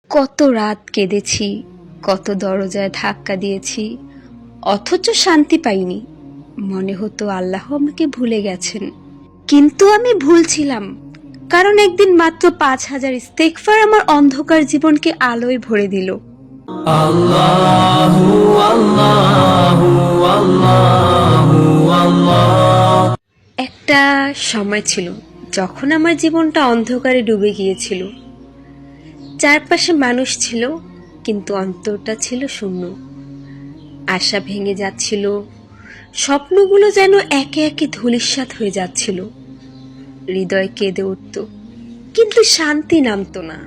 কত রাত কেঁদেছি, কত দরজায় ধাক্কা দিয়েছি, অথচ শান্তি পাইনি। মনে হতো আল্লাহ আমাকে ভুলে গেছেন, কিন্তু আমি ভুল ছিলাম। কারণ একদিন মাত্র 5,000 ইস্তেগফার আমার অন্ধকার জীবনকে আলোয় ভরে দিল। আল্লাহু আল্লাহু আল্লাহু আল্লাহ। একটা সময় ছিল যখন আমার জীবনটা অন্ধকারে ডুবে গিয়েছিল। চারপাশে মানুষ ছিল, কিন্তু অন্তরটা ছিল শূন্য। আশা ভেঙে যাচ্ছিল, স্বপ্নগুলো যেন একে একে ধূলিসাৎ হয়ে যাচ্ছিল। হৃদয় কেঁদে উঠত, কিন্তু শান্তি নামতো না।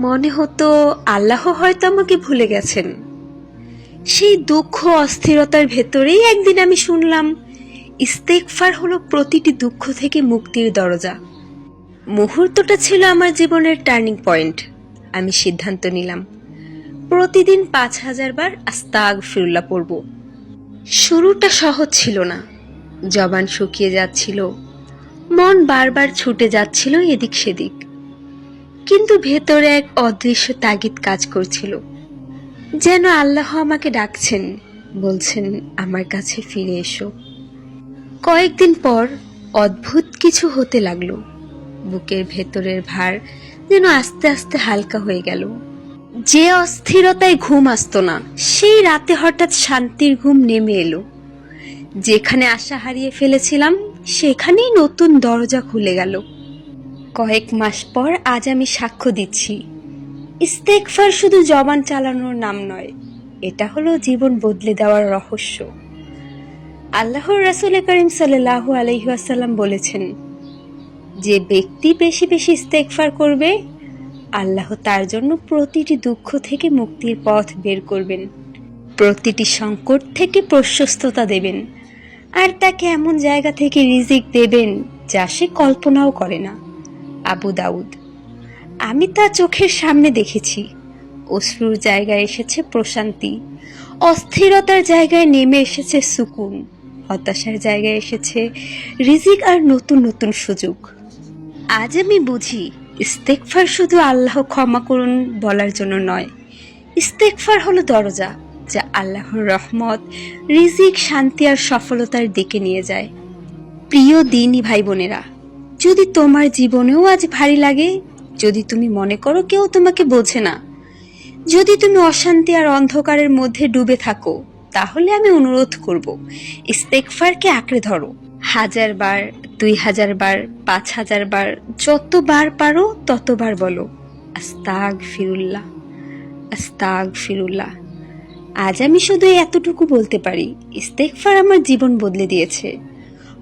মনে হতো আল্লাহ হয়তো আমাকে ভুলে গেছেন। সেই দুঃখ অস্থিরতার ভেতরেই একদিন আমি শুনলাম, ইস্তেগফার হলো প্রতিটি দুঃখ থেকে মুক্তির দরজা। মুহূর্তটা ছিল আমার জীবনের টার্নিং পয়েন্ট। আমি সিদ্ধান্ত নিলাম, প্রতিদিন 5,000 বার আস্তাগফিরুল্লাহ পড়ব। শুরুটা সহজ ছিল না, জবান শুকিয়ে যাচ্ছিল, মন বারবার ছুটে যাচ্ছিল এদিক সেদিক, কিন্তু ভেতরে এক অদৃশ্য তাগিদ কাজ করছিল। যেন আল্লাহ আমাকে ডাকছেন, বলছেন আমার কাছে ফিরে এসো। কয়েকদিন পর অদ্ভুত কিছু হতে লাগলো। বুকের ভেতরের ভার যেন আস্তে আস্তে হালকা হয়ে গেল। যে অস্থিরতায় ঘুম আসতো না, সেই রাতে হঠাৎ শান্তির ঘুম নেমে এলো। যেখানে আশা হারিয়ে ফেলেছিলাম, সেখানেই নতুন দরজা খুলে গেল। কয়েক মাস পর আজ আমি সাক্ষ্য দিচ্ছি, ইস্তেগফার শুধু জবান চালানোর নাম নয়, এটা হলো জীবন বদলে দেওয়ার রহস্য। আল্লাহর রাসূল করিম সাল্লাল্লাহু আলাইহি ওয়াসাল্লাম বলেছেন, যে ব্যক্তি বেশি বেশি ইস্তেগফার করবে, আল্লাহ তার জন্য প্রতিটি দুঃখ থেকে মুক্তির পথ বের করবেন, প্রতিটি সংকট থেকে প্রশস্ততা দেবেন, আর তাকে এমন জায়গা থেকে রিজিক দেবেন যা সে কল্পনাও করে না। আবু দাউদ। আমি তা চোখের সামনে দেখেছি। অশ্রুর জায়গায় এসেছে প্রশান্তি, অস্থিরতার জায়গায় নেমে এসেছে সুকুন, হতাশার জায়গায় এসেছে রিজিক আর নতুন নতুন সুযোগ। আজ আমি বুঝি, ইস্তেগফার শুধু আল্লাহ ক্ষমা করুন বলার জন্য নয়, ইস্তেগফার হলো দরজা যা আল্লাহর রহমত, রিজিক, শান্তি আর সফলতার দিকে নিয়ে যায়। প্রিয় দিনী ভাই বোনেরা, যদি তোমার জীবনেও আজ ভারী লাগে, যদি তুমি মনে করো কেউ তোমাকে বোঝে না, যদি তুমি অশান্তি আর অন্ধকারের মধ্যে ডুবে থাকো, তাহলে আমি অনুরোধ করব, ইস্তেগফারকে আঁকড়ে ধরো। 1,000 বার, 2,000 বার, 5,000 বার, যতবার পারো ততবার বলো, আস্তাগফিরুল্লাহ, আস্তাগফিরুল্লাহ। আজ আমি শুধু এতটুকু বলতে পারি, ইস্তেগফার আমার জীবন বদলে দিয়েছে।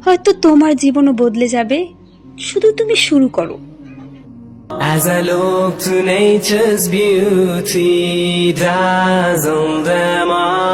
হয়তো তোমার জীবনও বদলে যাবে, শুধু তুমি শুরু করো। As I look to nature's beauty, dazzle them all.